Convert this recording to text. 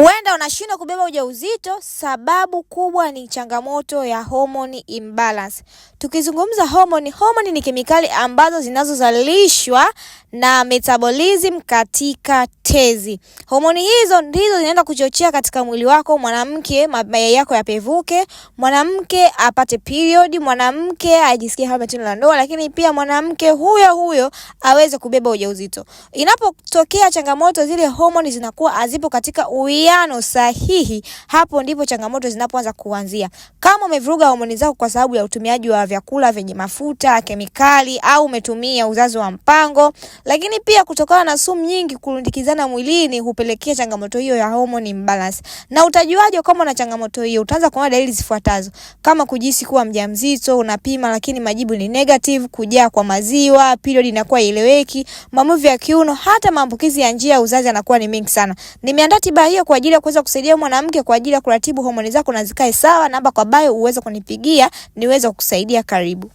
Huenda unashindwa kubeba ujauzito, sababu kubwa ni changamoto ya hormone imbalance. Tukizungumza hormone ni kemikali ambazo zinazozalishwa na metabolism katika tezi. Homoni hizo ndizo zinaenda kuchochea katika mwili wako mwanamke mayai yako yapevuke, mwanamke apate period, mwanamke ajisikie hamu tendo la ndoa, lakini pia mwanamke huyo aweze kubeba ujauzito. Inapotokea changamoto, zile homoni zinakuwa hazipo katika uwiano sahihi, hapo ndipo changamoto zinapoanza kuanzia. Kama umevuruga homoni zako kwa sababu ya utumiaji wa vyakula vyenye mafuta, kemikali, au umetumia uzazi wa mpango, lakini pia kutokana na sumu nyingi kurundikizana mwilini hupelekea changamoto hiyo ya hormone imbalance. Na utajuaje kama una changamoto hiyo? Utaanza kuona dalili zifuatazo: kama kujihisi kuwa mjamzito, unapima lakini majibu ni negative, kujaa kwa maziwa, period inakuwa ieleweki, maumivu ya kiuno, hata maambukizi ya njia ya uzazi yanakuwa ni mengi sana. Nimeandaa tiba hiyo kwa ajili ya kuweza kusaidia mwanamke kwa ajili ya kuratibu homoni zako na zikae sawa. Namba kwa bio uweze kunipigia niweze kukusaidia. Karibu.